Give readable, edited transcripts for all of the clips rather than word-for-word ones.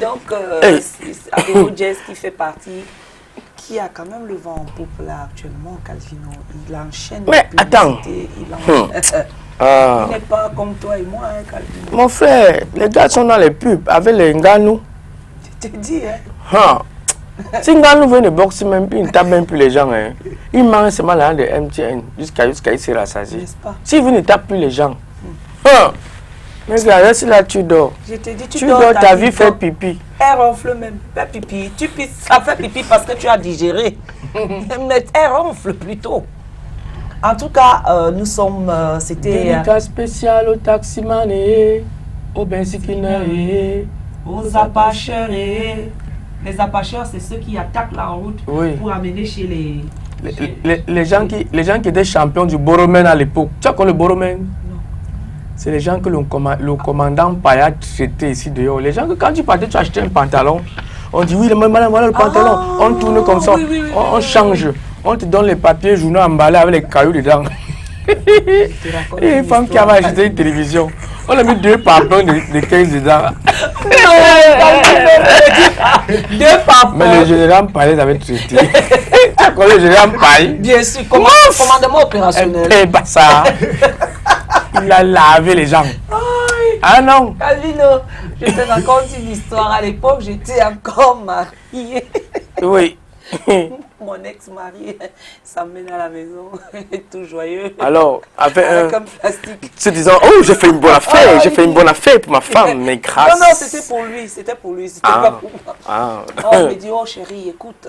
Donc, Ademo Jazz qui fait partie, qui a quand même le vent en poupe là actuellement, Calvino. Il enchaîne. Mais attends. Il n'est pas comme toi et moi, hein, Calvino. Mon frère, les gars sont dans les pubs avec les Nganou. Je te dis, hein. Si Nganou veut ne boxe même plus, il ne tape même plus les gens. Hein. Il mange seulement la de MTN jusqu'à il se rassasier. N'est-ce pas? S'il veut ne tape plus les gens. Mais regarde, reste là, tu dors. Je te dis, tu dors, ta vie fait pipi. Elle ronfle même, pas pipi. Tu pisses, ça fait pipi parce que tu as digéré. Mais elle ronfle plutôt. En tout cas, nous sommes, c'était... Délicat spécial au taximan au benzikineur aux apacheurs. Les apacheurs, c'est ceux qui attaquent la route pour amener chez les gens qui étaient champions du Boromen à l'époque. Tu as connu le Boromen? Non. C'est les gens que le commandant Payat traitait ici dehors. Les gens que quand tu partais, tu achetais un pantalon. On dit oui, voilà le pantalon. On tourne comme ça, on change. On te donne les papiers journaux emballés avec les cailloux dedans. Et une femme qui avait acheté une télévision. On a mis 2 papiers de 15 dedans. Deux papiers. Mais le général Paye avait traité. Tu as connu le général Paye? Bien sûr, commandement opérationnel. Ça. Il a lavé les gens. Ah non. Calvino, je te raconte une histoire. À l'époque, j'étais encore mariée. Oui. Mon ex-mari s'emmène à la maison, tout joyeux. Alors, avec un plastique. Se disant, oh, j'ai fait une bonne affaire, j'ai fait une bonne affaire pour ma femme, mais grâce. Non, c'était pour lui, c'était pas pour moi. On me dit, oh chérie, écoute,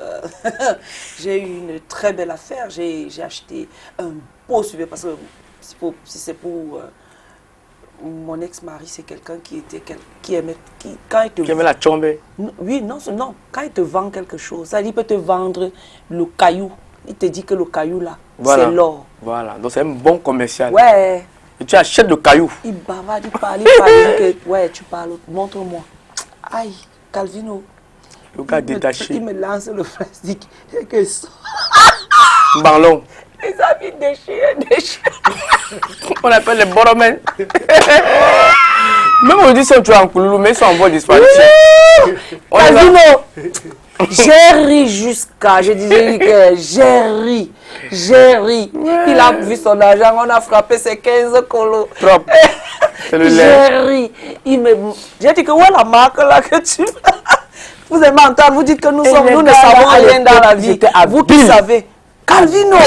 j'ai eu une très belle affaire, j'ai acheté un beau sujet, parce que si c'est pour mon ex-mari, c'est quelqu'un qui aimait, quand il te qui aimait la chombe. Oui, non, quand il te vend quelque chose, ça, il peut te vendre le caillou. Il te dit que le caillou là, c'est l'or. Voilà, donc c'est un bon commercial. Ouais. Et tu achètes le caillou. Il bavarde, il parle, que, ouais, tu parles, montre-moi. Aïe, Calvino. Le gars détaché. Il me lance le plastique. Et que ça. Ballon. Les habits déchirés. On appelle les boromen. Même on dit ça, tu es en couloulou, mais ils sont en voie disparition. Calvino, j'ai ri jusqu'à, je disais que j'ai ri. Il a vu son argent, on a frappé ses 15 colos. Trop. C'est le lait. J'ai ri. J'ai dit que où est la marque là que tu... Vous aimez entendre, vous dites que nous ne savons rien dans la vie. Vous qui savez. Calvino.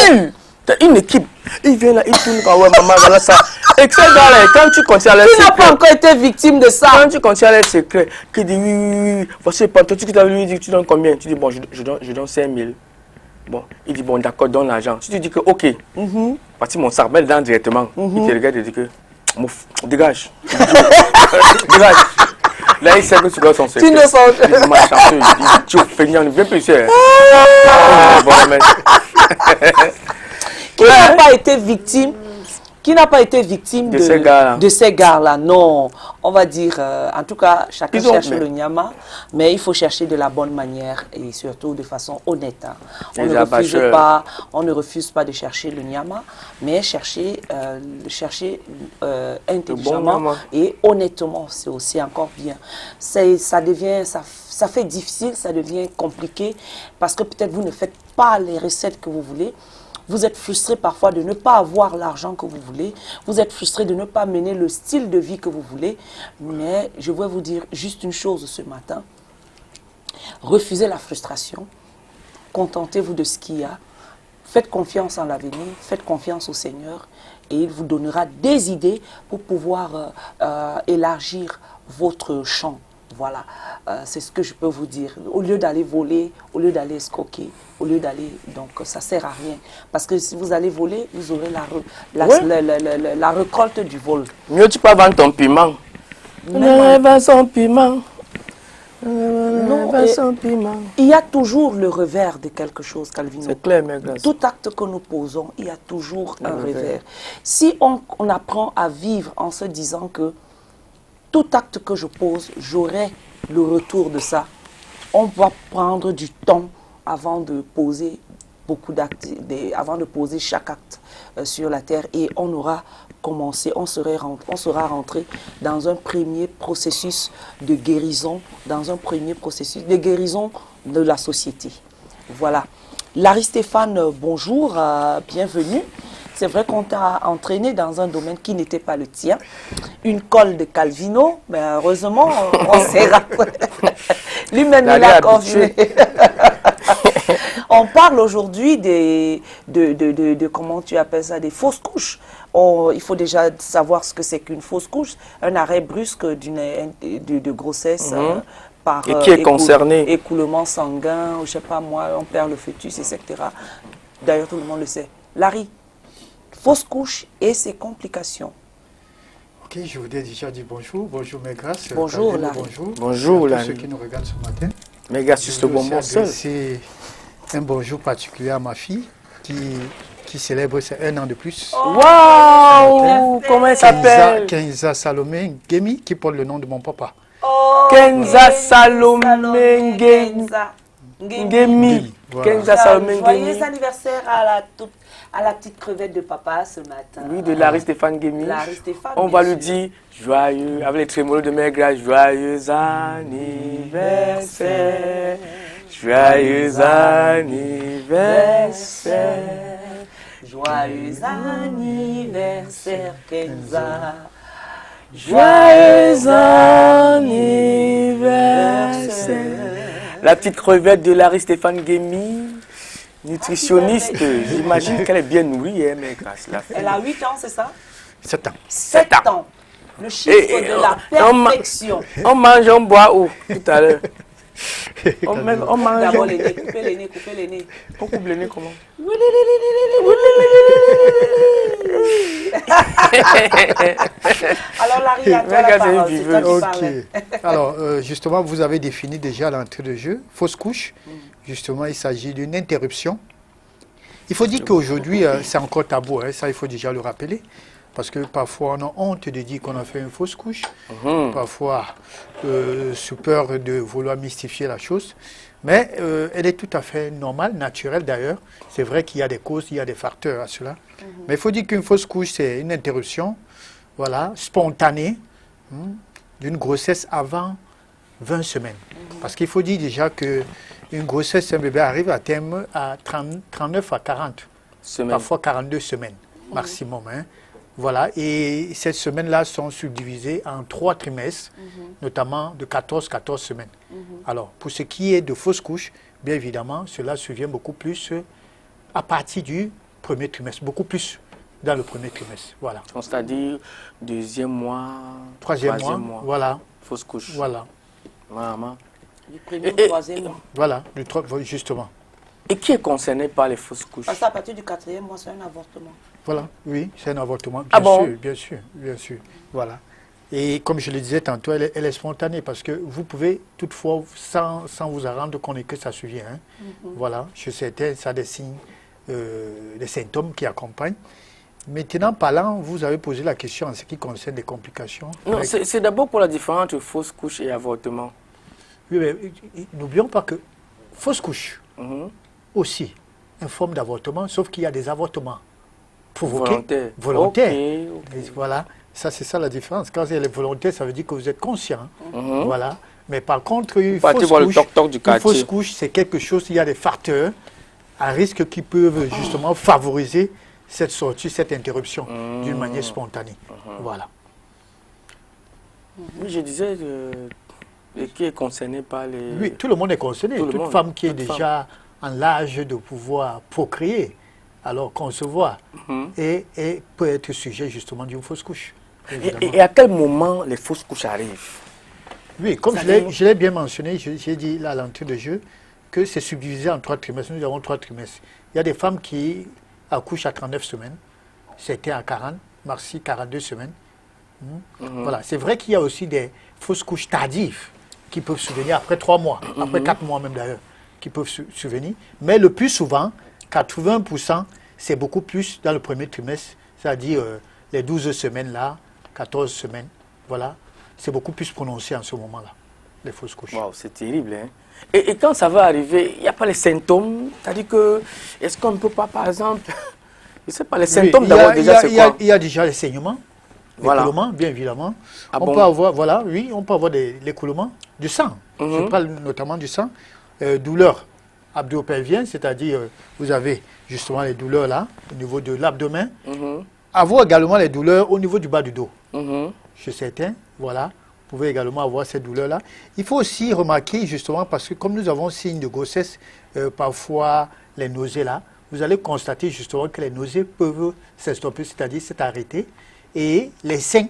Une équipe, il vient là, il tourne comme ouais, maman, voilà ça. Et que ces gars-là, quand tu continues à les secrets. Tu n'as pas encore été victime de ça. Quand tu continues à les secrets, qui dit oui, voici le pantalon, tu lui dis, tu donnes combien? Tu dis bon, je donne 5 000. Bon, il dit bon, d'accord, donne l'argent. Si tu dis que ok, parce que mon sac, met dedans directement. Il te regarde et dit que, dégage. Dégage. Là, il sait que tu dois son secret. Tu ne sens pas. Il dit, ma chanteuse, il dit, tu es feignant, ne viens plus ici. Qui n'a pas été victime, de ces gars-là? Non, on va dire, en tout cas, chacun cherche le nyama, mais il faut chercher de la bonne manière et surtout de façon honnête. Hein. On ne refuse pas de chercher le nyama, mais chercher intelligemment et honnêtement, c'est aussi encore bien. Ça fait difficile, ça devient compliqué parce que peut-être vous ne faites pas les recettes que vous voulez. Vous êtes frustré parfois de ne pas avoir l'argent que vous voulez. Vous êtes frustré de ne pas mener le style de vie que vous voulez. Mais je vais vous dire juste une chose ce matin. Refusez la frustration. Contentez-vous de ce qu'il y a. Faites confiance en l'avenir. Faites confiance au Seigneur. Et il vous donnera des idées pour pouvoir élargir votre champ. Voilà, c'est ce que je peux vous dire. Au lieu d'aller voler, au lieu d'aller escroquer, au lieu d'aller... Donc, ça ne sert à rien. Parce que si vous allez voler, vous aurez la récolte du vol. Mieux tu peux vendre ton piment. Vends son piment. Non, il y a toujours le revers de quelque chose, Calvino. C'est clair, mais grâce. Tout acte que nous posons, il y a toujours un revers. Si on apprend à vivre en se disant que tout acte que je pose, j'aurai le retour de ça. On va prendre du temps avant de poser beaucoup d'actes, avant de poser chaque acte sur la terre, et on aura commencé, on sera rentré dans un premier processus de guérison, de la société. Voilà. Larry Stéphane, bonjour, bienvenue. C'est vrai qu'on t'a entraîné dans un domaine qui n'était pas le tien. Une colle de Calvino, mais heureusement, on s'est rappelé. Lui-même, il a confirmé. On parle aujourd'hui de comment tu appelles ça, des fausses couches. Il faut déjà savoir ce que c'est qu'une fausse couche, un arrêt brusque de grossesse par et qui est concerné. Écoulement sanguin, je sais pas moi, on perd le fœtus, etc. D'ailleurs, tout le monde le sait. Larry, fausse couche et ses complications. Ok, je voudrais déjà dire bonjour mes grâces. Bonjour Larry. Bonjour à tous ceux qui nous regardent ce matin. Mes gars, sur le bonbon seul. C'est un bonjour particulier à ma fille qui célèbre ses 1 an de plus. Waouh! Comment elle s'appelle? Kenza Salomé Ngemi, qui porte le nom de mon papa. Kenza Salomé Ngemi. Kenza Salomé Ngemi. Joyeux anniversaire à la petite crevette de papa ce matin. Oui, de Larry Stéphane Ngemi. On va lui dire joyeux, avec les trémolos de mes grâces, joyeux anniversaire. Joyeux anniversaire. Joyeux anniversaire, Kenza. Joyeux anniversaire. La petite crevette de Larry Stéphane Ngemi, nutritionniste. J'imagine qu'elle est bien nourrie, hein, mais grâce la Elle a 8 ans, c'est ça? 7 ans. 7 ans. Le chiffre de la perfection. On mange, on boit où tout à l'heure? On mange. D'abord les nez, coupez les nez. On coupe les nez comment? Alors Larry, à toi la parole, c'est toi qui parles. Alors, justement, vous avez défini déjà l'entrée de jeu, fausse couche. Justement, il s'agit d'une interruption. Il faut dire qu'aujourd'hui, c'est encore tabou, hein, ça il faut déjà le rappeler. Parce que parfois, on a honte de dire qu'on a fait une fausse couche. Parfois, sous peur de vouloir mystifier la chose. Mais elle est tout à fait normale, naturelle d'ailleurs. C'est vrai qu'il y a des causes, il y a des facteurs à cela. Mais il faut dire qu'une fausse couche, c'est une interruption spontanée d'une grossesse avant 20 semaines. Parce qu'il faut dire déjà qu'une grossesse, un bébé arrive à terme à 39 à 40 semaines. Parfois 42 semaines maximum. Hein. Voilà, et ces semaines-là sont subdivisées en 3 trimestres, notamment de 14 semaines. Alors, pour ce qui est de fausses couches, bien évidemment, cela survient beaucoup plus à partir du premier trimestre, beaucoup plus dans le premier trimestre. Voilà. C'est-à-dire deuxième mois, troisième mois, voilà. Fausse couche. Voilà. Maman. Du premier au troisième mois. Voilà, justement. Et qui est concerné par les fausses couches? Parce qu'à partir du 4e mois, c'est un avortement. Voilà, oui, c'est un avortement. Bien sûr. Voilà. Et comme je le disais tantôt, elle est spontanée parce que vous pouvez toutefois, sans vous en rendre compte que ça survient. Hein. Voilà, chez certains, ça a des signes, des symptômes qui accompagnent. Maintenant, parlant, vous avez posé la question en ce qui concerne les complications. Non, c'est d'abord pour la différence entre fausse couche et avortement. Oui, mais n'oublions pas que fausse couche, aussi, une forme d'avortement, sauf qu'il y a des avortements provoqués, volontaires. Okay. Voilà, c'est ça la différence. Quand elle est volontaire, ça veut dire que vous êtes conscient. Voilà. Mais par contre, une fausse couche, c'est quelque chose, il y a des facteurs à risque qui peuvent justement favoriser cette sortie, cette interruption d'une manière spontanée. Voilà. Oui, je disais qui est concerné par les... Oui, tout le monde est concerné. Toute femme qui est déjà en l'âge de pouvoir procréer, alors concevoir, et peut être sujet justement d'une fausse couche. Et à quel moment les fausses couches arrivent? Oui, comme je l'ai bien mentionné, j'ai dit là à l'entrée de jeu, que c'est subdivisé en 3 trimestres. Nous avons 3 trimestres. Il y a des femmes qui accouchent à 39 semaines, c'était à 40, merci, 42 semaines. Voilà, c'est vrai qu'il y a aussi des fausses couches tardives qui peuvent survenir après 3 mois, après 4 mois même d'ailleurs, qui peuvent survenir. Mais le plus souvent, 80%, c'est beaucoup plus dans le premier trimestre, c'est-à-dire les 12 semaines là, 14 semaines, voilà, c'est beaucoup plus prononcé en ce moment-là. les fausses couches. Wow, c'est terrible. Hein? Et quand ça va arriver, il n'y a pas les symptômes. C'est-à-dire que, est-ce qu'on ne peut pas, par exemple, je ne sais pas, les symptômes d'abord déjà, c'est quoi? Il y a déjà les saignements, Voilà. l'écoulement, bien évidemment. Ah On bon? peut avoir, voilà, oui, on peut avoir l'écoulement du sang. Mhm. Je parle notamment du sang. Douleur abdo-pelvienne, c'est-à-dire vous avez justement les douleurs là, au niveau de l'abdomen. Mhm. Avoir également les douleurs au niveau du bas du dos. Mhm. Chez certains, voilà, vous pouvez également avoir ces douleurs-là. Il faut aussi remarquer justement, parce que comme nous avons signe de grossesse, parfois les nausées là, vous allez constater justement que les nausées peuvent s'estomper, c'est-à-dire s'arrêter, et les seins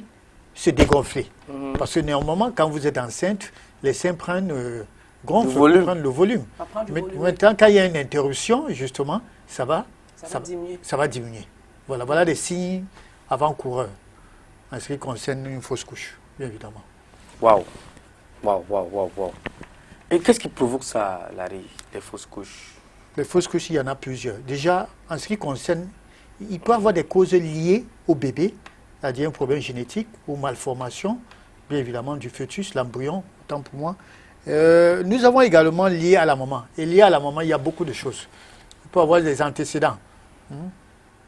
se dégonfler. Parce que néanmoins, quand vous êtes enceinte, les seins prennent gonflent, prennent le volume. Maintenant, quand il y a une interruption, justement, ça va diminuer. Voilà, voilà des signes avant-coureurs en ce qui concerne une fausse couche, bien évidemment. Waouh, waouh, waouh, waouh, waouh. Et qu'est-ce qui provoque ça, Larry, les fausses couches? Les fausses couches, il y en a plusieurs. Déjà, en ce qui concerne, il peut y avoir des causes liées au bébé, c'est-à-dire un problème génétique ou malformation, bien évidemment, du fœtus, l'embryon, autant pour moi. Nous avons également lié à la maman. Et lié à la maman, il y a beaucoup de choses. Il peut y avoir des antécédents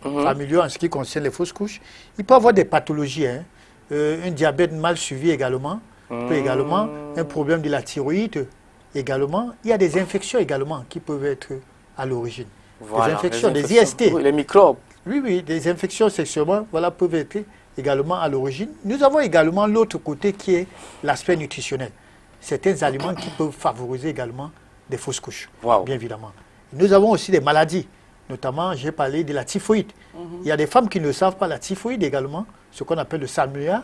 familiaux en ce qui concerne les fausses couches. Il peut y avoir des pathologies, hein. Un diabète mal suivi également, peut également, un problème de la thyroïde également. Il y a des infections également qui peuvent être à l'origine. Voilà, des infections, des IST. Oui, les microbes. Oui, oui, des infections sexuellement, voilà, peuvent être également à l'origine. Nous avons également l'autre côté qui est l'aspect nutritionnel. Certains aliments qui peuvent favoriser également des fausses couches, bien évidemment. Nous avons aussi des maladies, notamment, j'ai parlé de la typhoïde. Il y a des femmes qui ne savent pas la typhoïde également, ce qu'on appelle le salmonelle,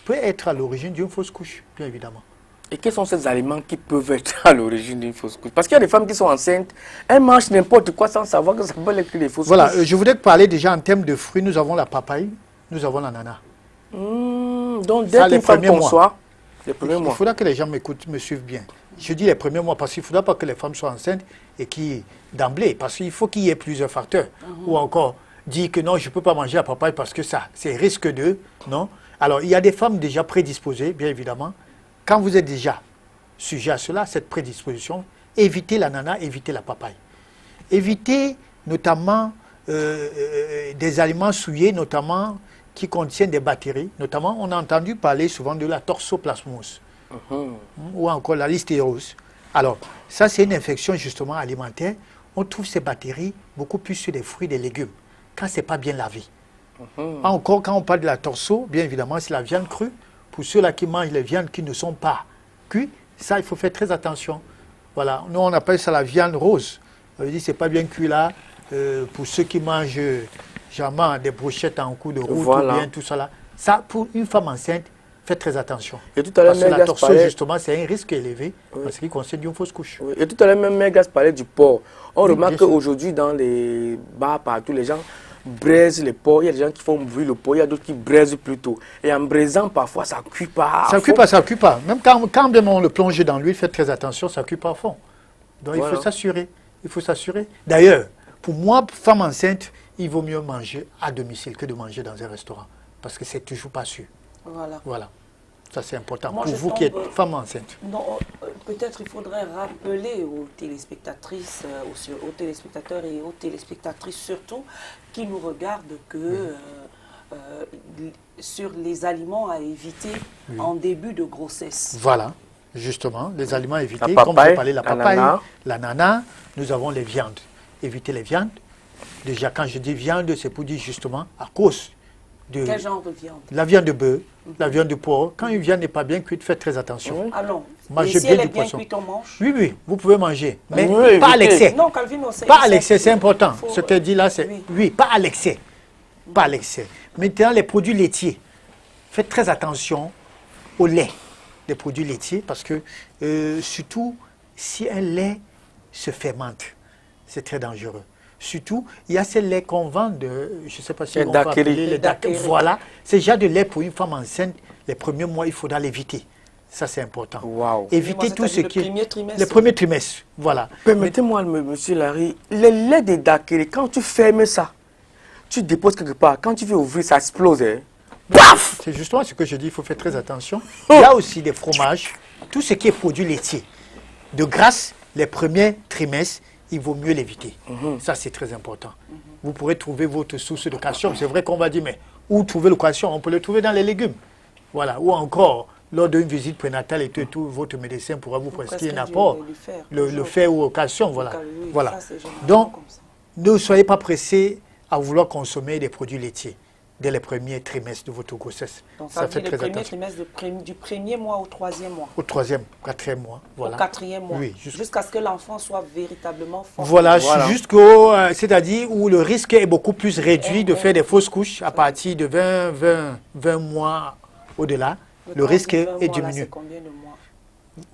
peut être à l'origine d'une fausse couche, bien évidemment. Et quels sont ces aliments qui peuvent être à l'origine d'une fausse couche? Parce qu'il y a des femmes qui sont enceintes, elles mangent n'importe quoi sans savoir que ça peut être des fausses couches. Voilà, je voudrais parler déjà en termes de fruits. Nous avons la papaye, nous avons l'ananas. Donc dès qu'une femme conçoit, les premiers mois. Il faudra que les gens m'écoutent, me suivent bien. Je dis les premiers mois parce qu'il ne faudra pas que les femmes soient enceintes et qui d'emblée, parce qu'il faut qu'il y ait plusieurs facteurs. Ou encore dire que non, je ne peux pas manger la papaye parce que ça, c'est risque de, non. Alors, il y a des femmes déjà prédisposées, bien évidemment. Quand vous êtes déjà sujet à cela, cette prédisposition, évitez l'ananas, évitez la papaye. Évitez notamment des aliments souillés, notamment qui contiennent des bactéries. Notamment, on a entendu parler souvent de la toxoplasmose ou encore la listérose. Alors, ça, c'est une infection justement alimentaire. On trouve ces bactéries beaucoup plus sur des fruits et des légumes, quand ce n'est pas bien lavé. Encore, quand on parle de la torso, bien évidemment, c'est la viande crue. Pour ceux-là qui mangent les viandes qui ne sont pas cuites, ça, il faut faire très attention. Voilà, nous, on appelle ça la viande rose. Ça veut dire que ce n'est pas bien cuit là. Pour ceux qui mangent jamais des brochettes en cours de route, ou bien tout ça là. Ça, pour une femme enceinte, faites très attention. Et tout à l'heure, parce que la torso, justement, c'est un risque élevé en ce qui concerne une fausse couche. Oui. Et tout à l'heure, même Megas parlait du porc. On remarque qu'aujourd'hui, dans les bars partout, les gens braisent les porcs. Il y a des gens qui font brûler le porc, il y a d'autres qui braisent plutôt. Et en braisant, parfois, ça ne cuit pas. Ça ne cuit pas, ça ne cuit pas. Même quand bien on le plonge dans l'huile, faites très attention, ça ne cuit pas à fond. Donc il faut s'assurer. Il faut s'assurer. D'ailleurs, pour moi, femme enceinte, il vaut mieux manger à domicile que de manger dans un restaurant. Parce que c'est toujours pas sûr. Voilà. Ça, c'est important. Pour vous qui êtes femme enceinte. Non, peut-être il faudrait rappeler aux téléspectatrices, aux téléspectateurs et aux téléspectatrices surtout, qui nous regardent que sur les aliments à éviter en début de grossesse. Voilà, justement, les aliments à éviter. Comme j'ai parlé, la papaye, l'ananas, nous avons les viandes. Éviter les viandes. Déjà, quand je dis viande, c'est pour dire justement à cause de... Quel genre de viande? La viande de bœuf, la viande de porc. Quand une viande n'est pas bien cuite, faites très attention. Ah non. Mangez si elle est bien cuite, on mange? Oui, oui, vous pouvez manger, mais pas à l'excès. Non, Calvino, c'est... Pas à l'excès, c'est important. Ce qu'elle dit là, c'est... Oui, pas à l'excès. Pas à l'excès. Maintenant, les produits laitiers. Faites très attention au lait des produits laitiers parce que, surtout, si un lait se fermente, c'est très dangereux. Surtout, il y a ces laits qu'on vend de, je ne sais pas si on va appeler les daiquiris. Voilà, c'est déjà de lait pour une femme enceinte. Les premiers mois, il faudra l'éviter. Ça, c'est important. Éviter tout ce qui est... Le premier trimestre, voilà. Permettez-moi, monsieur Larry, les laits des daiquiris, quand tu fermes ça, tu déposes quelque part, quand tu veux ouvrir, ça explose. Paf! C'est justement ce que je dis, il faut faire très attention. Il y a aussi des fromages tout ce qui est produit laitier, de grâce, les premiers trimestres, il vaut mieux l'éviter. Ça, c'est très important. Vous pourrez trouver votre source de calcium. C'est vrai qu'on va dire, mais où trouver le calcium? On peut le trouver dans les légumes. Voilà. Ou encore, lors d'une visite prénatale et tout, votre médecin pourra vous prescrire un apport. Le fer ou au calcium, voilà. Oui, voilà. ça, Donc, ne soyez pas pressés à vouloir consommer des produits laitiers dès les premiers trimestres de votre grossesse. Donc, ça fait très attention. Trimestre du premier mois au troisième mois. Au troisième, quatrième mois. Voilà. Au quatrième mois. Oui, jusqu'à ce que l'enfant soit véritablement fort. Voilà, jusqu'au, c'est-à-dire où le risque est beaucoup plus réduit de faire des fausses couches à partir de 20 mois au-delà. Le risque est diminué. C'est combien de mois?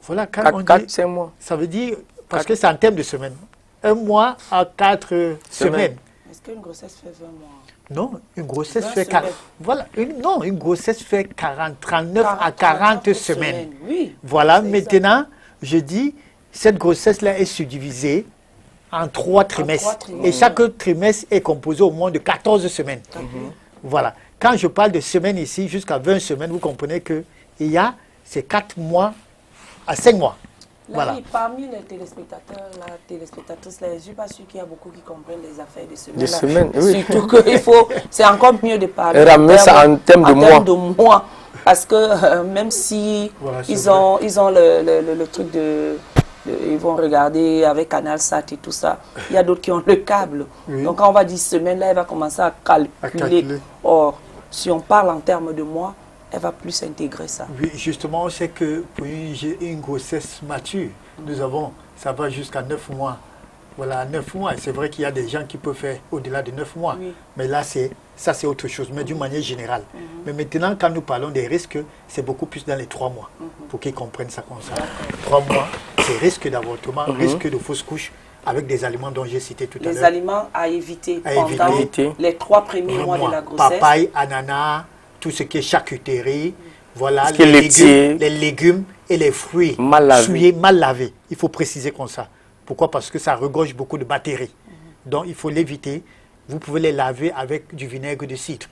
Voilà, 4-5 mois. Ça veut dire, parce que c'est en termes de semaines. 1 mois à 4 semaines. Est-ce qu'une grossesse fait 20 mois? Non, une grossesse fait 40. Voilà, une grossesse fait 39 à 40 semaines. Oui. Voilà, maintenant, je dis, cette grossesse-là est subdivisée en 3 trimestres. Et chaque trimestre est composé au moins de 14 semaines. Voilà. Quand je parle de semaines ici, jusqu'à 20 semaines, vous comprenez qu'il y a ces 4 mois à 5 mois. Là, Voilà. oui, parmi les téléspectateurs, la téléspectatrice, là, je ne suis pas sûr qu'il y a beaucoup qui comprennent les affaires de semaines. Des semaines, oui. Surtout qu'il faut, c'est encore mieux de parler. Ramener ça en termes de mois. Parce que même si voilà, ils ont le truc ils vont regarder avec Canal Sat et tout ça, il y a d'autres qui ont le câble. Oui. Donc quand on va dire semaine, là, elle va commencer à calculer. Or, si on parle en termes de mois, elle va plus intégrer ça. Oui, justement, on sait que pour une grossesse mature, ça va jusqu'à 9 mois. Voilà, 9 mois. C'est vrai qu'il y a des gens qui peuvent faire au-delà de 9 mois. Oui. Mais là, ça c'est autre chose, mais d'une manière générale. Mais maintenant, quand nous parlons des risques, c'est beaucoup plus dans les 3 mois, pour qu'ils comprennent ça comme ça. 3 mois, c'est risque d'avortement, risque de fausse couche, avec des aliments dont j'ai cité tout à l'heure. Les aliments à éviter pendant les 3 premiers mois de la grossesse. Papaye, ananas, tout ce qui est charcuterie, voilà, les légumes et les fruits souillés, mal lavés. Il faut préciser comme ça. Pourquoi? Parce que ça regorge beaucoup de bactéries. Donc, il faut l'éviter. Vous pouvez les laver avec du vinaigre de cidre.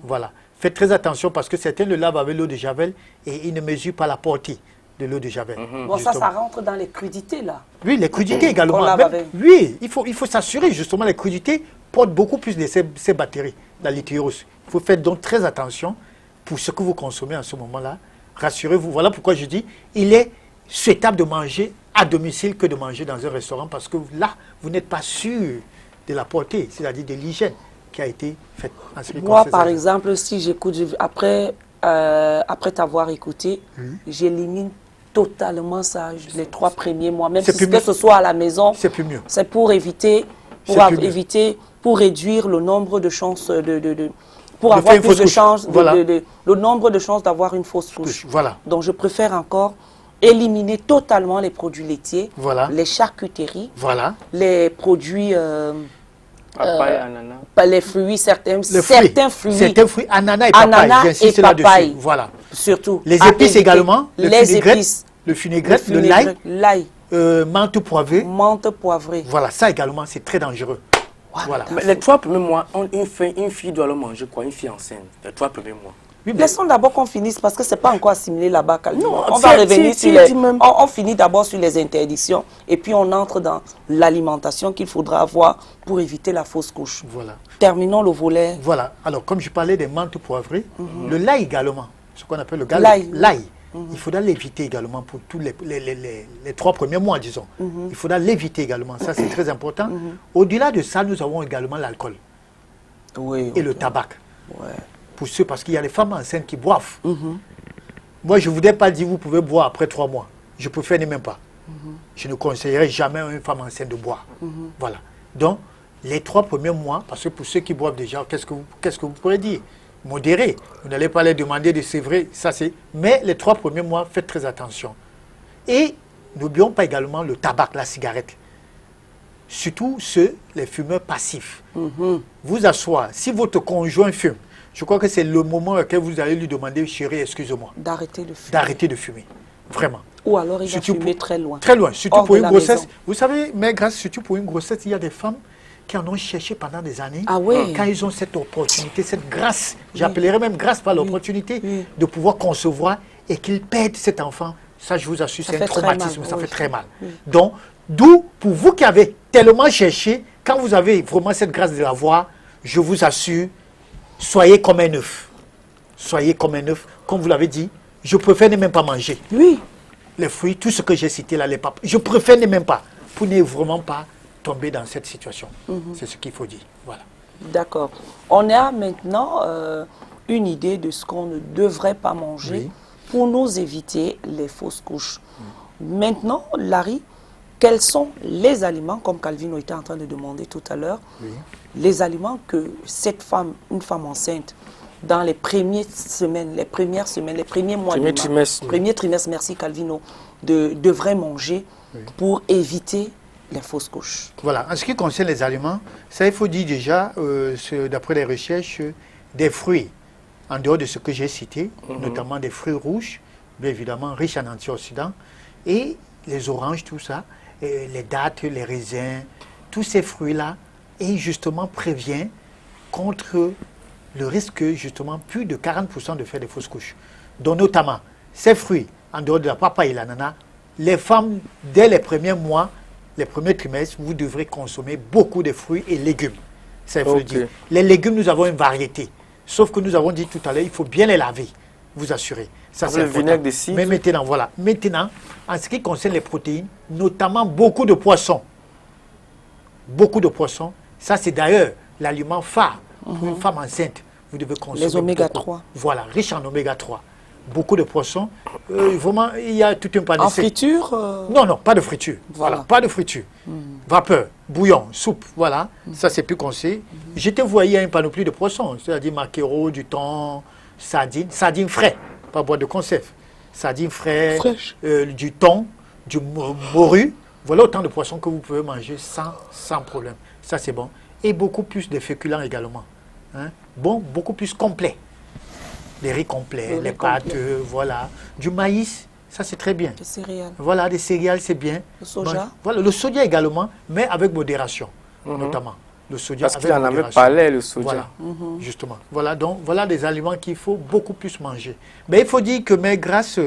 Voilà. Faites très attention parce que certains le lavent avec l'eau de Javel et ils ne mesurent pas la portée de l'eau de Javel. Bon, ça rentre dans les crudités, là. Oui, les crudités également. Oui, il faut s'assurer, justement, les crudités portent beaucoup plus de ces bactéries, la littérose. Il faut faire donc très attention pour ce que vous consommez en ce moment-là. Rassurez-vous. Voilà pourquoi je dis, il est souhaitable de manger à domicile que de manger dans un restaurant parce que là, vous n'êtes pas sûr de la portée, c'est-à-dire de l'hygiène qui a été faite. Moi, par exemple, si j'écoute, après t'avoir écouté, j'élimine totalement ça, les 3 premiers mois, même si que ce soit à la maison. C'est plus mieux. C'est pour éviter, pour réduire le nombre de chances pour avoir plus de chances, le nombre de chances d'avoir une fausse couche. Voilà. Donc, je préfère encore éliminer totalement les produits laitiers, les charcuteries, les produits, papaye, ananas. Les fruits, certains fruits, ananas et papaye, j'insiste là-dessus. Voilà. Surtout. Les épices également, le fenugrec, le l'ail, menthe poivrée. Menthe poivrée. Voilà, ça également, c'est très dangereux. Voilà. Mais les 3 premiers mois, une fille doit le manger, quoi, une fille enceinte, les 3 premiers mois. Oui, laissons d'abord qu'on finisse parce que ce n'est pas encore assimilé là-bas. Non, on va revenir on finit d'abord sur les interdictions et puis on entre dans l'alimentation qu'il faudra avoir pour éviter la fausse couche. Voilà. Terminons le volet. Voilà. Alors, comme je parlais des menthes poivrées, le l'ail également, ce qu'on appelle l'ail. Il faudra l'éviter également pour tous les 3 premiers mois, disons. Il faudra l'éviter également. Ça, c'est très important. Au-delà de ça, nous avons également l'alcool et le tabac. Ouais. Pour ceux, parce qu'il y a les femmes enceintes qui boivent. Moi, je ne voudrais pas dire vous pouvez boire après 3 mois. Je préfère ne même pas. Je ne conseillerais jamais à une femme enceinte de boire. Voilà. Donc, les 3 premiers mois, parce que pour ceux qui boivent déjà, qu'est-ce que vous pourrez dire? Modéré. Vous n'allez pas les demander de sévrer. Ça, c'est. Mais les 3 premiers mois, faites très attention. Et n'oublions pas également le tabac, la cigarette. Surtout les fumeurs passifs. Vous asseoir. Si votre conjoint fume, je crois que c'est le moment auquel vous allez lui demander, chérie, excusez-moi. D'arrêter de fumer. D'arrêter de fumer. Vraiment. Ou alors il va fumer très loin. Très loin. Surtout pour une grossesse. Vous savez, mais surtout pour une grossesse, il y a des femmes qui en ont cherché pendant des années. Ah oui. Quand ils ont cette opportunité, cette grâce, j'appellerais même grâce par l'opportunité de pouvoir concevoir et qu'ils perdent cet enfant Ça, je vous assure, Ça c'est un fait très traumatisme, mal, ça oui. fait très mal. Donc, d'où, pour vous qui avez tellement cherché, quand vous avez vraiment cette grâce de l'avoir, je vous assure, soyez comme un œuf. Soyez comme un œuf. Comme vous l'avez dit, je préfère ne même pas manger. Oui. Les fruits, tout ce que j'ai cité là, les papes, je préfère ne même pas, pour ne vraiment pas tomber dans cette situation. C'est ce qu'il faut dire. Voilà. D'accord. On a maintenant une idée de ce qu'on ne devrait pas manger Oui. pour nous éviter les fausses couches. Maintenant, Larry, quels sont les aliments, comme Calvino était en train de demander tout à l'heure, les aliments que cette femme, une femme enceinte, dans les premières semaines, les premiers mois Premier de trimestre. premier trimestre, merci Calvino, devrait manger pour éviter les fausses couches. Voilà. En ce qui concerne les aliments, ça, il faut dire déjà, d'après les recherches, des fruits, en dehors de ce que j'ai cité, notamment des fruits rouges, bien évidemment riches en antioxydants, et les oranges, tout ça, et les dattes, les raisins, tous ces fruits-là, et justement prévient contre le risque, justement, plus de 40% de faire des fausses couches. Donc, notamment, ces fruits, en dehors de la papaye et l'ananas, les femmes, dès les premiers mois, les premiers trimestres, vous devrez consommer beaucoup de fruits et légumes. Ça, il faut le dire. Les légumes, nous avons une variété. Sauf que nous avons dit tout à l'heure, il faut bien les laver, vous assurer. Ça, c'est le important. vinaigre de cidre. Mais maintenant, voilà. Maintenant, en ce qui concerne les protéines, notamment beaucoup de poissons. Beaucoup de poissons. Ça, c'est d'ailleurs l'aliment phare pour une femme enceinte. Vous devez consommer Les oméga beaucoup. 3. Voilà, riche en oméga 3. Beaucoup de poissons. Vraiment, il y a tout un panel. En friture Non, non, pas de friture. Voilà. Voilà, pas de friture. Vapeur, bouillon, soupe, voilà. Ça, c'est plus conseillé. Je te voyais une panoplie de poissons, c'est-à-dire maquereau, du thon, sardines. Sardines frais, pas boîte de conserve. Sardines frais, Fraîches. du thon, du morue. Voilà autant de poissons que vous pouvez manger sans problème. Ça, c'est bon. Et beaucoup plus de féculents également. Hein? Bon, beaucoup plus complet. Les riz complets, les pâtes, voilà. Du maïs, ça c'est très bien. Des céréales. Voilà, des céréales, c'est bien. Le soja. Bon, voilà, le soja également, mais avec modération, notamment. Le soja Parce avec qu'il en avait modération. parlé, le soja. Voilà, justement. Voilà, donc, voilà des aliments qu'il faut beaucoup plus manger. Mais il faut dire que, mais grâce, en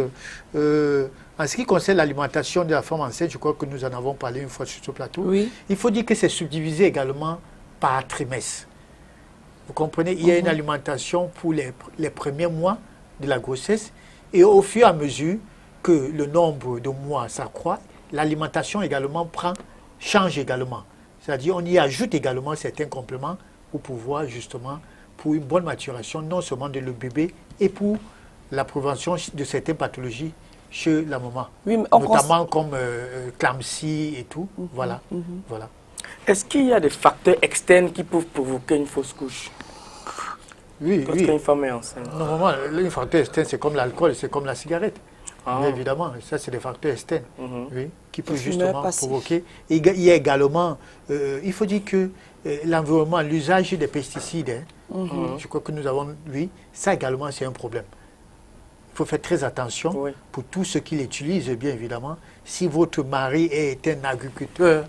ce qui concerne l'alimentation de la femme enceinte, je crois que nous en avons parlé une fois sur ce plateau, Oui. il faut dire que c'est subdivisé également par trimestre. Vous comprenez, il y a une alimentation pour les premiers mois de la grossesse et au fur et à mesure que le nombre de mois s'accroît, l'alimentation également change également. C'est-à-dire on y ajoute également certains compléments pour pouvoir justement, pour une bonne maturation, non seulement de le bébé et pour la prévention de certaines pathologies chez la maman. Oui, mais notamment comme Clamsy et tout. Voilà. Voilà. Est-ce qu'il y a des facteurs externes qui peuvent provoquer une fausse couche Oui, oui. Lorsqu'une femme est enceinte. Normalement, les facteurs externes, c'est comme l'alcool, c'est comme la cigarette. Ah. Bien évidemment, ça, c'est des facteurs externes oui, qui peuvent fumeur justement passif. provoquer. Et il y a également, il faut dire que l'environnement, l'usage des pesticides, je crois que nous avons, oui, ça également, c'est un problème. Il faut faire très attention pour tous ceux qui l'utilisent, bien évidemment. Si votre mari est un agriculteur,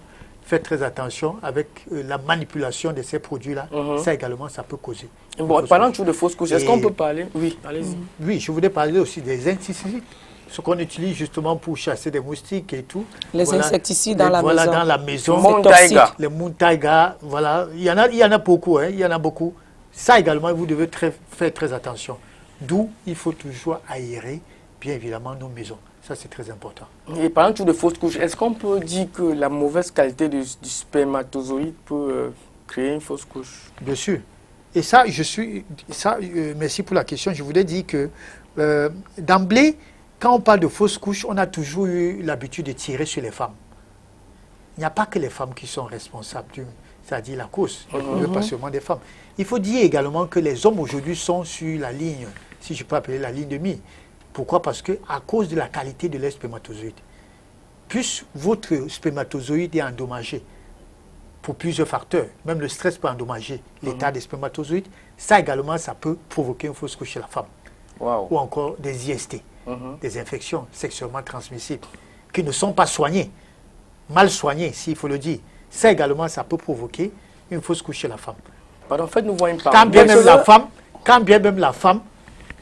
faites très attention avec la manipulation de ces produits-là. Ça également, ça peut causer. Bon, parlant toujours de fausses couches, est-ce qu'on peut parler? Oui, allez-y. Oui, je voulais parler aussi des insecticides. Ce qu'on utilise justement pour chasser des moustiques et tout. Les insecticides dans la maison. Voilà, dans la maison. Montaiga. Les Montaiga, voilà. Il y en a beaucoup, hein, il y en a beaucoup. Ça également, vous devez faire très attention. D'où il faut toujours aérer, bien évidemment, nos maisons. Ça, c'est très important. Et parlant toujours de fausses couches, est-ce qu'on peut dire que la mauvaise qualité du spermatozoïde peut créer une fausse couche? Bien sûr. Et ça, merci pour la question. Je voulais dire que d'emblée, quand on parle de fausses couches, on a toujours eu l'habitude de tirer sur les femmes. Il n'y a pas que les femmes qui sont responsables, c'est-à-dire la cause, pas seulement des femmes. Il faut dire également que les hommes aujourd'hui sont sur la ligne, si je peux appeler la ligne de mire. Pourquoi? Parce qu'à cause de la qualité de leur spermatozoïde. Plus votre spermatozoïde est endommagé, pour plusieurs facteurs, même le stress peut endommager l'état des spermatozoïdes, ça également, ça peut provoquer une fausse couche chez la femme. Wow. Ou encore des IST, des infections sexuellement transmissibles, qui ne sont pas soignées, mal soignées, s'il faut le dire. Ça également, ça peut provoquer une fausse couche chez la femme. Pardon, faites-nous voir une part. Quand bien même la femme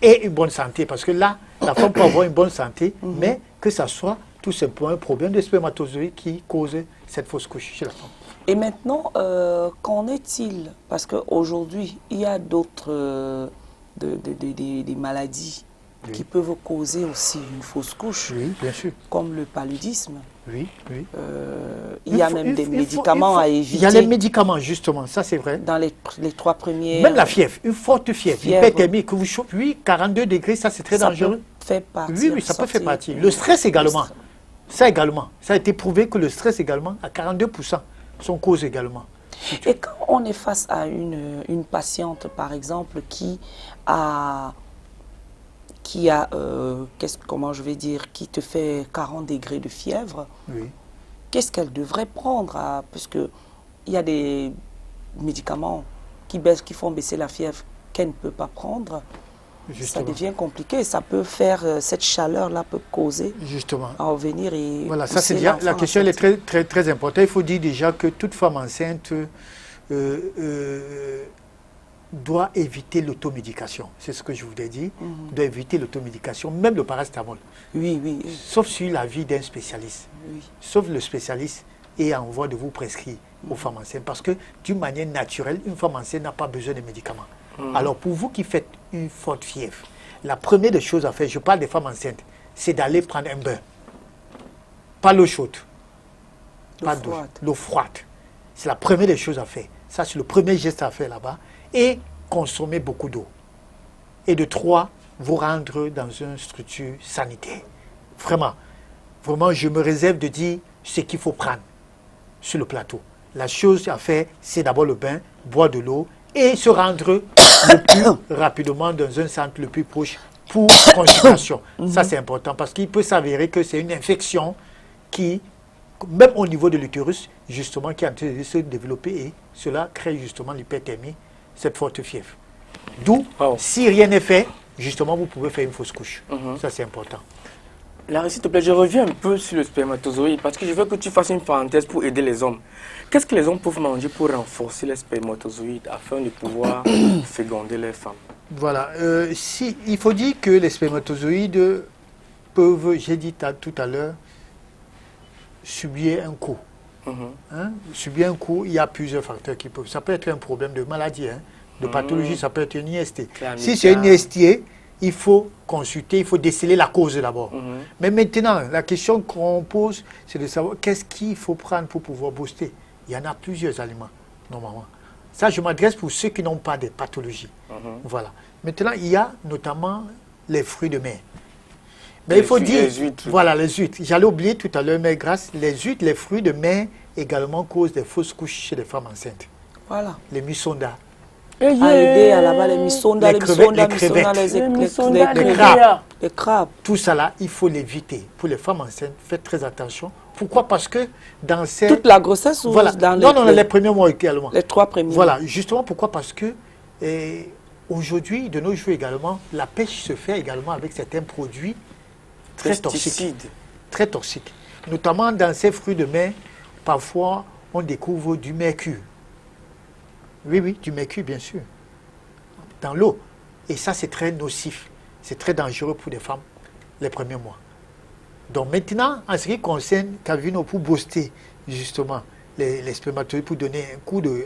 ait une bonne santé, parce que là, la femme peut avoir une bonne santé, mais que ça soit tout simplement un problème de spermatozoïdes qui cause cette fausse couche chez la femme. Et maintenant, qu'en est-il? Parce qu'aujourd'hui, il y a d'autres des maladies qui peuvent causer aussi une fausse couche, Oui, bien sûr. comme le paludisme. Oui, oui. Il y a même des médicaments à éviter. Il y a les médicaments, justement, ça c'est vrai. Dans les 3 premiers... Même la fièvre, une forte fièvre, hyperthermie que vous chauffez, oui, 42 degrés, ça c'est très dangereux. Ça peut faire partie. Oui, oui, ça peut faire partie. Le stress également. Ça également. Ça a été prouvé que le stress également, à 42%, sont cause également. Et quand on est face à une patiente, par exemple, qui comment je vais dire, qui te fait 40 degrés de fièvre, Oui. qu'est-ce qu'elle devrait prendre? Parce qu'il y a des médicaments qui font baisser la fièvre qu'elle ne peut pas prendre. Justement. Ça devient compliqué. Ça peut faire, cette chaleur-là peut causer Justement. à revenir et... Voilà, ça c'est déjà, la question elle est très, très, très importante. Il faut dire déjà que toute femme enceinte doit éviter l'automédication. C'est ce que je vous ai dit. Doit éviter l'automédication, même le paracétamol. Oui, oui. Sauf sur l'avis d'un spécialiste. Oui. Sauf le spécialiste est en voie de vous prescrire aux femmes enceintes. Parce que d'une manière naturelle, une femme enceinte n'a pas besoin de médicaments. Alors pour vous qui faites une forte fièvre, la première des choses à faire, je parle des femmes enceintes, c'est d'aller prendre un bain. Pas l'eau chaude. Pas d'eau. L'eau froide. C'est la première des choses à faire. Ça, c'est le premier geste à faire là-bas. Et consommer beaucoup d'eau. Et de 3, vous rendre dans une structure sanitaire. Vraiment. Vraiment, je me réserve de dire ce qu'il faut prendre sur le plateau. La chose à faire, c'est d'abord le bain, boire de l'eau et se rendre le plus rapidement dans un centre le plus proche pour consultation. Ça, c'est important parce qu'il peut s'avérer que c'est une infection qui, même au niveau de l'utérus, justement, qui est en train de se développer et cela crée justement l'hyperthermie, cette forte fièvre. D'où, si rien n'est fait, justement, vous pouvez faire une fausse couche. Ça, c'est important. Larry, s'il te plaît, je reviens un peu sur le spermatozoïde parce que je veux que tu fasses une parenthèse pour aider les hommes. Qu'est-ce que les hommes peuvent manger pour renforcer les spermatozoïdes afin de pouvoir féconder les femmes? Voilà. Il faut dire que les spermatozoïdes peuvent, j'ai dit tout à l'heure, subir un coup. Subir un coup, il y a plusieurs facteurs qui peuvent. Ça peut être un problème de maladie, de pathologie, ça peut être une IST. Si c'est une IST, il faut consulter, il faut déceler la cause d'abord. Mais maintenant, la question qu'on pose, c'est de savoir qu'est-ce qu'il faut prendre pour pouvoir booster. Il y en a plusieurs aliments, normalement. Ça, je m'adresse pour ceux qui n'ont pas de pathologie. Voilà. Maintenant, il y a notamment les fruits de mer. Mais il faut dire, voilà, les huîtres. J'allais oublier tout à l'heure, mais grâce, les huîtres, les fruits de mer également causent des fausses couches chez les femmes enceintes. Voilà. Les missondas. Aider à là-bas les missondas, les crabes. Tout ça là, il faut l'éviter. Pour les femmes enceintes, faites très attention. Pourquoi? Parce que dans ces... Toute la grossesse ou voilà. dans les premiers mois également. Les 3 premiers. Voilà, justement pourquoi? Parce que aujourd'hui, de nos jours également, la pêche se fait également avec certains produits très toxiques. Très toxiques. Notamment dans ces fruits de mer, parfois on découvre du mercure. Oui, oui, du mercure, bien sûr. Dans l'eau. Et ça, c'est très nocif. C'est très dangereux pour les femmes les premiers mois. Donc maintenant, en ce qui concerne Cavino pour booster justement les spermatozoïdes, pour donner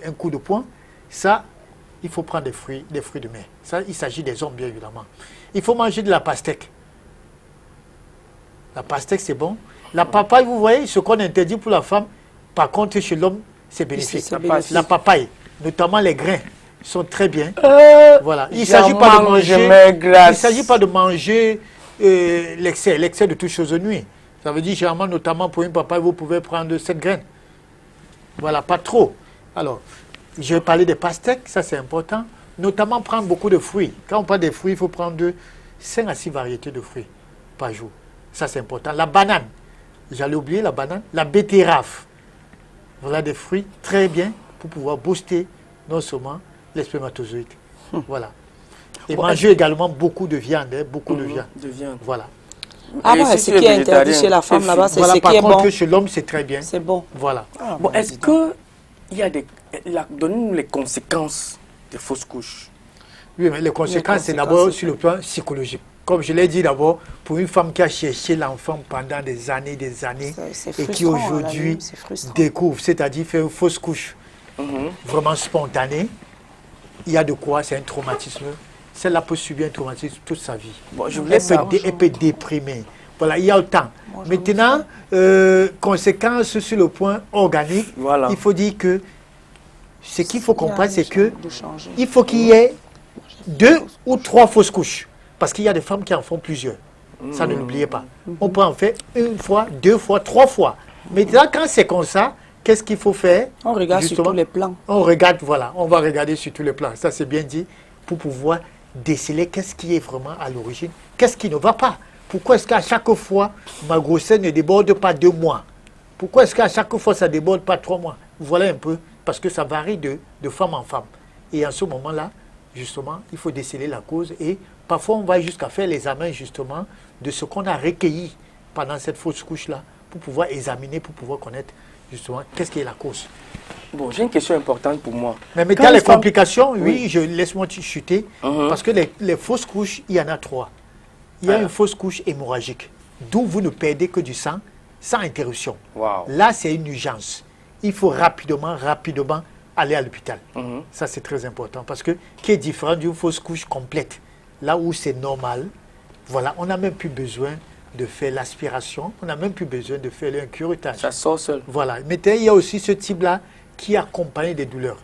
un coup de poing, ça, il faut prendre des fruits de mer. Ça, il s'agit des hommes, bien évidemment. Il faut manger de la pastèque. La pastèque, c'est bon. La papaye, vous voyez, ce qu'on interdit pour la femme, par contre, chez l'homme, c'est bénéfique. La papaye, notamment les grains, sont très bien. Voilà. Il ne s'agit pas de manger l'excès de toutes choses de nuit. Ça veut dire, généralement, notamment pour une papaye, vous pouvez prendre 7 graines. Voilà, pas trop. Alors, je vais parler des pastèques, ça c'est important. Notamment prendre beaucoup de fruits. Quand on parle des fruits, il faut prendre de 5 à 6 variétés de fruits par jour. Ça c'est important. La banane, j'allais oublier la banane. La betterave. Voilà des fruits très bien pour pouvoir booster non seulement les spermatozoïdes. Voilà. Et manger également beaucoup de viande. Beaucoup de viande. Voilà. Ah bah, ce qui est interdit chez la femme là-bas, c'est ce qui est bon. Par contre, chez l'homme, c'est très bien. C'est bon. Voilà. Ah, bon, est-ce que il y a donnez-nous les conséquences des fausses couches. Oui, mais les conséquences, c'est d'abord sur le plan psychologique. comme je l'ai dit d'abord, pour une femme qui a cherché l'enfant pendant des années et qui aujourd'hui découvre, c'est-à-dire fait une fausse couche vraiment spontanée, il y a de quoi, c'est un traumatisme. Celle-là peut subir un traumatisme toute sa vie. Bon, Elle peut déprimer. Voilà, il y a le temps. Maintenant, conséquences sur le point organique, il faut dire que ce qu'il faut comprendre, c'est que il faut qu'il y ait 2 ou 3 fausses couches. Parce qu'il y a des femmes qui en font plusieurs. Ça, ne l'oubliez pas. On peut en faire 1 fois, 2 fois, 3 fois. Maintenant, quand c'est comme ça, qu'est-ce qu'il faut faire? On regarde sur tous les plans. On regarde, voilà. On va regarder sur tous les plans. Ça, c'est bien dit. Pour pouvoir déceler qu'est-ce qui est vraiment à l'origine. Qu'est-ce qui ne va pas? Pourquoi est-ce qu'à chaque fois, ma grossesse ne déborde pas 2 mois? Pourquoi est-ce qu'à chaque fois, ça ne déborde pas 3 mois? Voilà un peu. Parce que ça varie de femme en femme. Et en ce moment-là, justement, il faut déceler la cause. Et parfois, on va jusqu'à faire l'examen, justement, de ce qu'on a recueilli pendant cette fausse couche-là, pour pouvoir examiner, pour pouvoir connaître, justement, qu'est-ce qui est la cause. Bon, j'ai une question importante pour moi. Mais dans les complications, oui, laisse-moi chuter, parce que les fausses couches, il y en a 3. Il y a une fausse couche hémorragique, d'où vous ne perdez que du sang, sans interruption. Là, c'est une urgence. Il faut rapidement aller à l'hôpital. Ça, c'est très important, parce que qui est différent d'une fausse couche complète, là où c'est normal, voilà, on n'a même plus besoin de faire l'aspiration, on n'a même plus besoin de faire un curettage. Ça sort seul. Voilà. Mais il y a aussi ce type-là qui est accompagné des douleurs.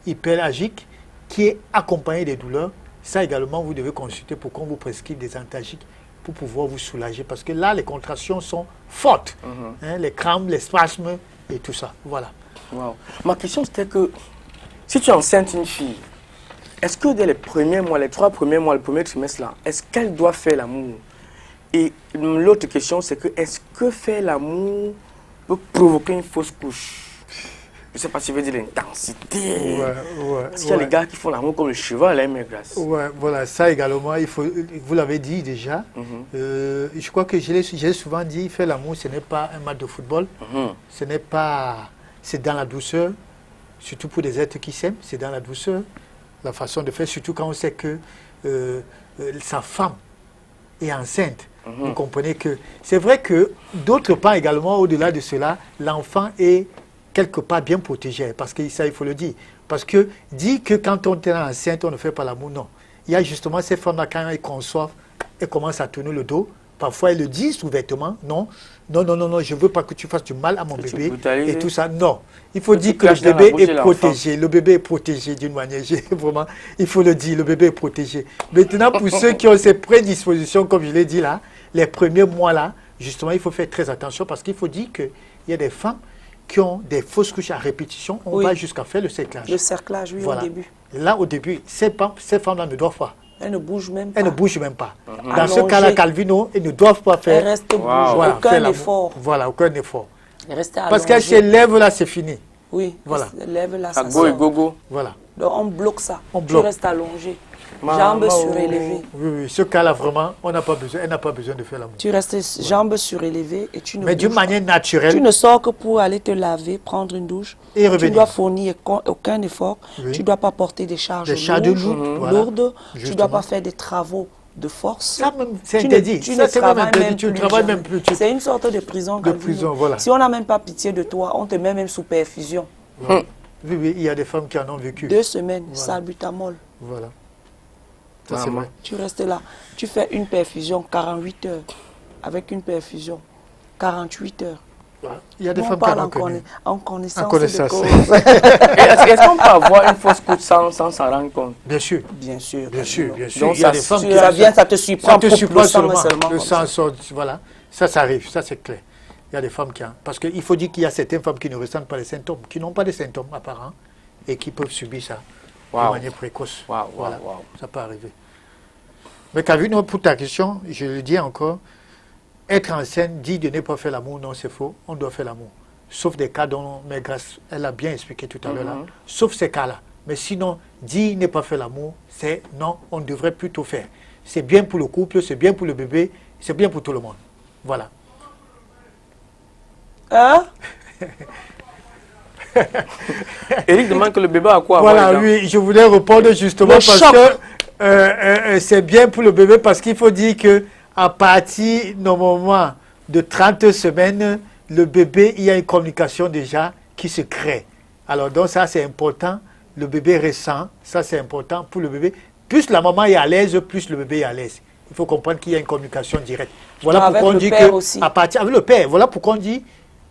Hyperalgique, qui est accompagné des douleurs. Ça également, vous devez consulter pour qu'on vous prescrive des antalgiques pour pouvoir vous soulager. Parce que là, les contractions sont fortes. Hein, les crampes, les spasmes et tout ça. Voilà. Wow. Ma question, c'était que si tu es enceinte une fille, est-ce que dès les premiers mois, les 3 premiers mois, le premier trimestre là, est-ce qu'elle doit faire l'amour? Et l'autre question, c'est que est-ce que faire l'amour peut provoquer une fausse couche? Je ne sais pas si je veux dire l'intensité. Parce qu'il y a les gars qui font l'amour comme le cheval, hein, mes grâces. Ouais, voilà, ça également, il faut, vous l'avez dit déjà. Je crois que j'ai souvent dit, faire l'amour, ce n'est pas un match de football. Ce n'est pas... C'est dans la douceur, surtout pour des êtres qui s'aiment, c'est dans la douceur, la façon de faire, surtout quand on sait que sa femme est enceinte. Vous comprenez que... C'est vrai que, d'autre part également, au-delà de cela, l'enfant est quelque part bien protégé, parce que ça, il faut le dire. Parce que dire que quand on est enceinte, on ne fait pas l'amour, non. Il y a justement ces femmes-là, quand elles conçoivent, elles commencent à tourner le dos. Parfois, elles le disent ouvertement, non, je ne veux pas que tu fasses du mal à mon bébé et tout ça. Non, il faut dire que le bébé est protégé. Le bébé est protégé d'une manière, vraiment, il faut le dire, le bébé est protégé. Maintenant, pour ceux qui ont ces prédispositions, comme je l'ai dit là, les premiers mois là, justement, il faut faire très attention parce qu'il faut dire qu'il y a des femmes qui ont des fausses couches à répétition. On va jusqu'à faire le cerclage. Le cerclage, oui, voilà. Au début. Là, au début, ces femmes-là ne doivent pas. Elles ne bougent même pas. Elles ne bougent même pas. Dans ce cas-là, Calvino, elles ne doivent pas faire... Elles restent voilà, aucun effort. Voilà, aucun effort. Parce qu'elles se lèvent là, c'est fini. Oui, voilà. Elles se lèvent là, ça go et gogo. Voilà. Donc on bloque ça. On bloque. Tu restes allongé. Jambes surélevées. Oui, ce cas-là, vraiment, elle n'a pas besoin de faire l'amour. Tu restes jambes surélevées et tu ne Mais d'une manière naturelle. Tu ne sors que pour aller te laver, prendre une douche. Et revenir. Tu dois fournir aucun effort. Oui. Tu ne dois pas porter des charges lourdes. Tu ne dois pas faire des travaux de force. Ça, c'est interdit. Tu ne travailles même plus. C'est une sorte de prison. De prison, voilà. Si on n'a même pas pitié de toi, on te met même sous perfusion. Oui, il y a des femmes qui en ont vécu. 2 semaines, salbutamol. Voilà. Ça, c'est vrai. Tu restes là. Tu fais une perfusion 48 heures. Avec une perfusion 48 heures. Il y a des femmes qui en connaissent. En connaissance de cause. Est-ce qu'on peut avoir une fausse couche sans s'en rendre compte? Bien sûr. Bien sûr. Bien sûr. Donc il y a des femmes ça te surprend. Seulement. Le sang sort, voilà. Ça arrive, ça c'est clair. Il y a des femmes qui ont... Parce qu'il faut dire qu'il y a certaines femmes qui ne ressentent pas les symptômes, qui n'ont pas de symptômes apparents et qui peuvent subir ça de manière précoce. Voilà. Ça peut arriver. Mais Calvino, pour ta question, je le dis encore, être enceinte dit de ne pas faire l'amour, non, c'est faux. On doit faire l'amour. Sauf des cas dont Mère Grâce, elle a bien expliqué tout à l'heure là. Sauf ces cas-là. Mais sinon, dire ne pas faire l'amour, c'est non, on devrait plutôt faire. C'est bien pour le couple, c'est bien pour le bébé, c'est bien pour tout le monde. Voilà. Hein? Eric demande que le bébé a quoi? Voilà, oui, je voulais répondre justement parce que c'est bien pour le bébé parce qu'il faut dire que à partir normalement de 30 semaines, le bébé, il y a une communication déjà qui se crée. Alors donc ça c'est important, le bébé ressent, ça c'est important pour le bébé. Plus la maman est à l'aise, plus le bébé est à l'aise. Il faut comprendre qu'il y a une communication directe. Voilà pourquoi on dit que à partir avec le père, voilà pourquoi on dit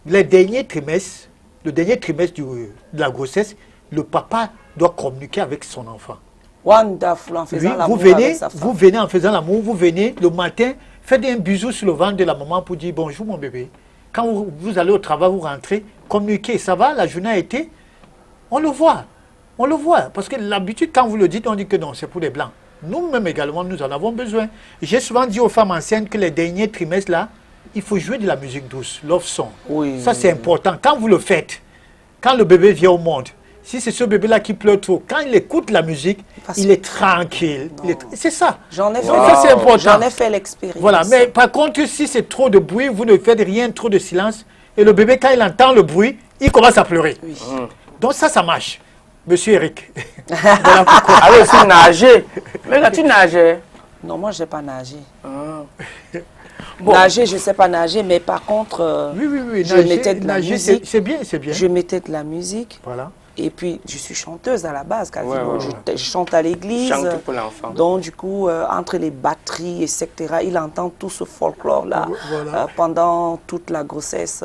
les derniers trimestres, le dernier trimestre de la grossesse, le papa doit communiquer avec son enfant. Wonderful, en faisant l'amour avec sa femme. Vous venez en faisant l'amour, vous venez le matin, faites un bisou sur le ventre de la maman pour dire bonjour mon bébé. Quand vous allez au travail, vous rentrez, communiquez, ça va, la journée a été, on le voit. On le voit, parce que l'habitude, quand vous le dites, on dit que non, c'est pour les blancs. Nous-mêmes également, nous en avons besoin. J'ai souvent dit aux femmes enceintes que les derniers trimestres, là, il faut jouer de la musique douce, love song. Oui, ça, c'est important. Quand vous le faites, quand le bébé vient au monde, si c'est ce bébé-là qui pleure trop, quand il écoute la musique, il est tranquille. C'est ça. J'en ai fait, ça, c'est important. J'en ai fait l'expérience. Voilà, mais par contre, si c'est trop de bruit, vous ne faites rien, trop de silence, et le bébé, quand il entend le bruit, il commence à pleurer. Oui. Donc ça marche. Monsieur Eric. Voilà pourquoi. Alors, aussi nager. Mais là, tu nageais? Non, moi, je n'ai pas nagé. Bon. Nager, je ne sais pas nager, mais par contre, oui, je mettais de la musique. C'est bien, c'est bien. Je mettais de la musique. Voilà. Et puis, je suis chanteuse à la base, quasiment. Je chante à l'église. Chante pour l'enfant. Donc, du coup, entre les batteries, etc., il entend tout ce folklore-là pendant toute la grossesse.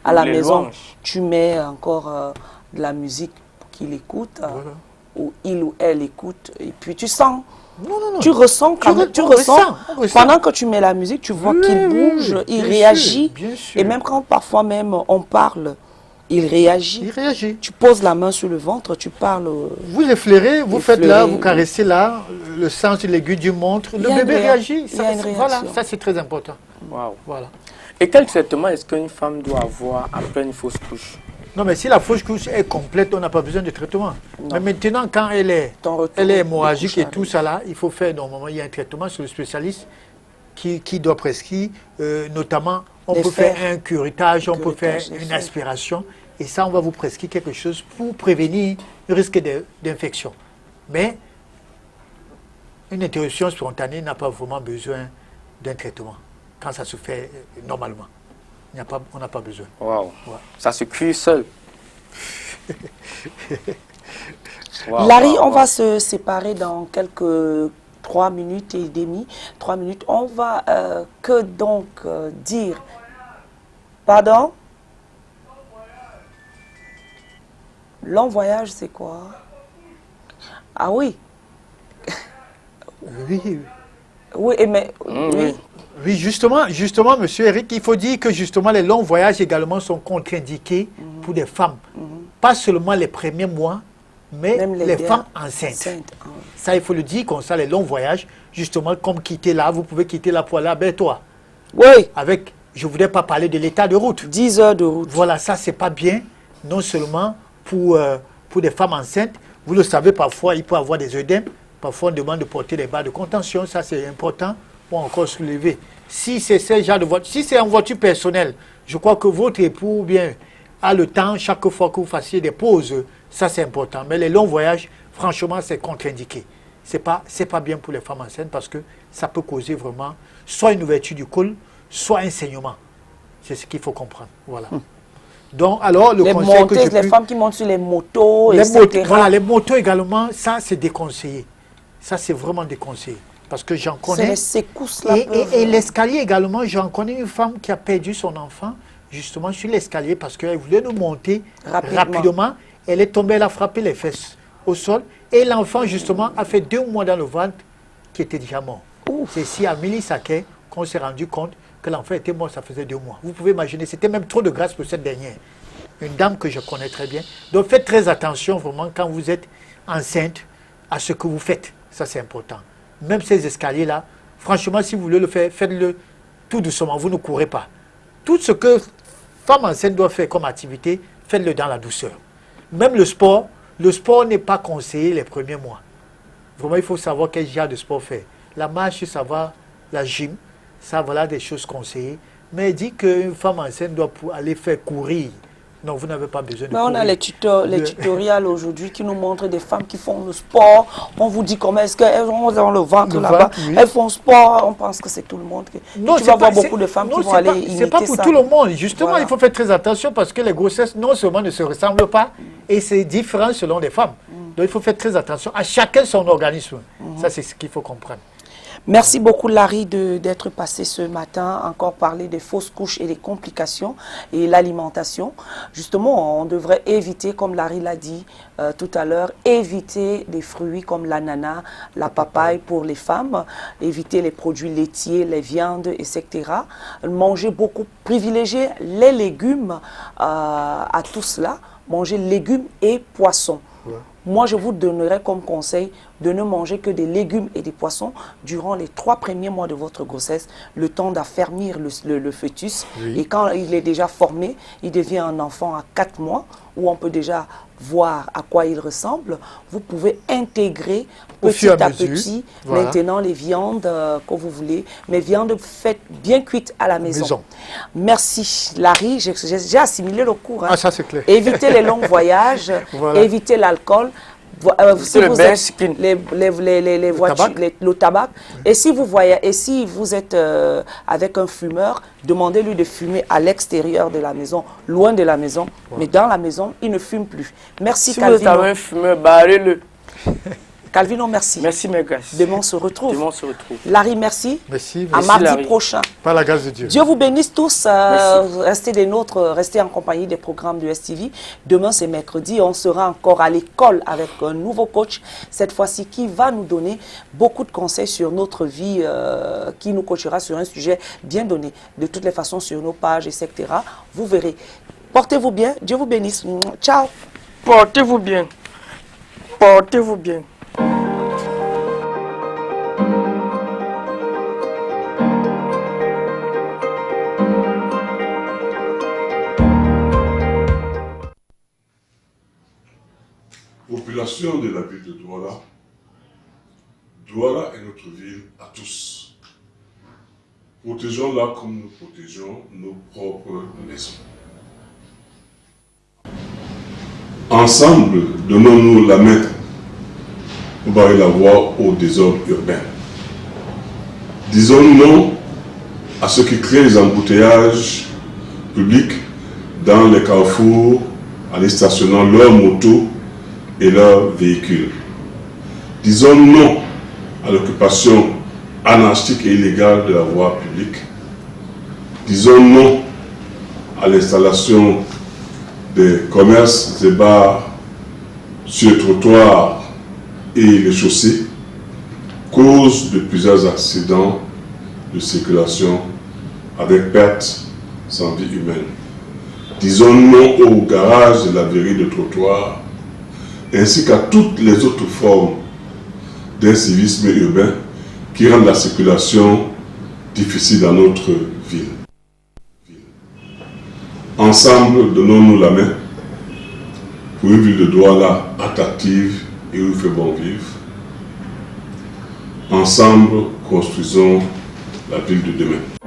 À la maison, tu mets encore de la musique qu'il écoute, ou il ou elle écoute, et puis tu sens, tu ressens quand même, tu ressens, pendant que tu mets la musique, tu vois qu'il bouge, il réagit, et même quand parfois même on parle, il réagit. Il réagit. Tu poses la main sur le ventre, tu parles. Vous l'effleurez, vous faites là, vous caressez là, le sens de l'aiguille du montre, le bébé réagit. Voilà, ça c'est très important. Wow. Voilà. Et quel traitement est-ce qu'une femme doit avoir après une fausse couche? Non, mais si la fausse couche est complète, on n'a pas besoin de traitement. Non. Mais maintenant, quand elle est hémorragique et tout ça là, il faut faire normalement, il y a un traitement sur le spécialiste qui doit prescrire, notamment, on peut faire un curettage, on peut faire une aspiration, et ça, on va vous prescrire quelque chose pour prévenir le risque d'infection. Mais une interruption spontanée n'a pas vraiment besoin d'un traitement, quand ça se fait normalement. On n'a pas besoin. Wow. Ouais. Ça se cuit seul. Larry, on va se séparer dans quelques 3 minutes et demie. 3 minutes. On va que donc dire... Pardon? Long voyage, c'est quoi? Ah oui. Oui. Oui, mais... oui. Oui, justement, monsieur Eric, il faut dire que justement les longs voyages également sont contre-indiqués pour des femmes. Pas seulement les premiers mois, mais même les femmes enceintes. Ça, il faut le dire comme ça, les longs voyages, justement, comme quitter là, vous pouvez quitter là pour aller à Bertois. Oui. Avec, je ne voudrais pas parler de l'état de route. 10 heures de route. Voilà, ça, c'est pas bien, non seulement pour des femmes enceintes. Vous le savez, parfois, il peut y avoir des œdèmes. Parfois, on demande de porter les barres de contention. Ça, c'est important. Pour encore soulever. Si c'est ce genre de voiture, si c'est en voiture personnelle, je crois que votre époux bien a le temps chaque fois que vous fassiez des pauses, ça c'est important. Mais les longs voyages, franchement, c'est contre-indiqué. C'est pas bien pour les femmes enceintes parce que ça peut causer vraiment soit une ouverture du col, soit un saignement. C'est ce qu'il faut comprendre. Voilà. Donc, alors, le conseil que je les femmes qui montent sur les motos, voilà, les motos également, ça c'est déconseillé. Ça c'est vraiment déconseillé. Parce que j'en connais. Et l'escalier également, j'en connais une femme qui a perdu son enfant, justement sur l'escalier, parce qu'elle voulait nous monter rapidement. Elle est tombée, elle a frappé les fesses au sol. Et l'enfant, justement, a fait 2 mois dans le ventre, qui était déjà mort. C'est ici à Milisaké qu'on s'est rendu compte que l'enfant était mort, ça faisait 2 mois. Vous pouvez imaginer, c'était même trop de grâce pour cette dernière. Une dame que je connais très bien. Donc faites très attention vraiment quand vous êtes enceinte à ce que vous faites. Ça, c'est important. Même ces escaliers-là, franchement, si vous voulez le faire, faites-le tout doucement, vous ne courez pas. Tout ce que femme enceinte doit faire comme activité, faites-le dans la douceur. Même le sport n'est pas conseillé les premiers mois. Vraiment, il faut savoir quel genre de sport faire. La marche, ça va, la gym, ça, voilà des choses conseillées. Mais dit qu'une femme enceinte doit aller faire courir Non, vous n'avez pas besoin de Mais on a courir. les tutoriels aujourd'hui qui nous montrent des femmes qui font le sport. On vous dit comment est-ce qu'elles ont le ventre Le là-bas. ventre, oui. Elles font sport. On pense que c'est tout le monde. Non, Tu vas voir beaucoup de femmes qui vont aller imiter ça. C'est pas pour tout le monde. Justement, Voilà. il faut faire très attention parce que les grossesses, non seulement ne se ressemblent pas, et c'est différent selon les femmes. Donc, il faut faire très attention à chacun son organisme. Ça, c'est ce qu'il faut comprendre. Merci beaucoup Larry d'être passé ce matin, encore parler des fausses couches et des complications et l'alimentation. Justement, on devrait éviter, comme Larry l'a dit tout à l'heure, éviter des fruits comme l'ananas, la papaye pour les femmes, éviter les produits laitiers, les viandes, etc. Manger beaucoup, privilégier les légumes à tout cela, manger légumes et poissons. Ouais. Moi, je vous donnerais comme conseil de ne manger que des légumes et des poissons durant les 3 premiers mois de votre grossesse, le temps d'affermir le fœtus. Oui. Et quand il est déjà formé, il devient un enfant à 4 mois, où on peut déjà voir à quoi il ressemble. Vous pouvez intégrer Au petit fur et à à mesure. petit, Voilà. maintenant, les viandes que vous voulez, mais viandes faites bien cuites à la maison. Maison. Merci, Larry. J'ai assimilé le cours. Hein. Ah, ça, c'est clair. Évitez les longs voyages, Voilà. évitez l'alcool. Si le vous bain êtes skin. les voitures, tabac. le tabac, et si vous voyez, et si vous êtes avec un fumeur, demandez-lui de fumer à l'extérieur de la maison, loin de la maison, mais dans la maison, il ne fume plus. Merci Si vous êtes Calvino. un fumeur, barrez-le. Calvino, merci. Merci, mes gars. Demain on se retrouve. Demain, on se retrouve. Larry, merci. Merci. À Merci. mardi Larry. prochain. Par la grâce de Dieu. Dieu vous bénisse tous. Merci. Restez des nôtres, restez en compagnie des programmes de STV. Demain, c'est mercredi. On sera encore à l'école avec un nouveau coach, cette fois-ci, qui va nous donner beaucoup de conseils sur notre vie, qui nous coachera sur un sujet bien donné. De toutes les façons, sur nos pages, etc. Vous verrez. Portez-vous bien. Dieu vous bénisse. Ciao. Portez-vous bien. Portez-vous bien. Population de la ville de Douala. Douala est notre ville à tous. Protégeons-la comme nous protégeons nos propres maisons. Ensemble, donnons-nous la main pour barrer la voie au désordre urbain. Disons non à ceux qui créent les embouteillages publics dans les carrefours en y stationnant leurs motos et leurs véhicules. Disons non à l'occupation anarchique et illégale de la voie publique. Disons non à l'installation des commerces et bars sur les trottoirs et les chaussées, cause de plusieurs accidents de circulation avec perte sans vie humaine. Disons non au garage de la verrie de trottoir, ainsi qu'à toutes les autres formes d'incivisme urbain qui rendent la circulation difficile dans notre ville. Ensemble, donnons-nous la main pour une ville de Douala attractive et où il fait bon vivre. Ensemble, construisons la ville de demain.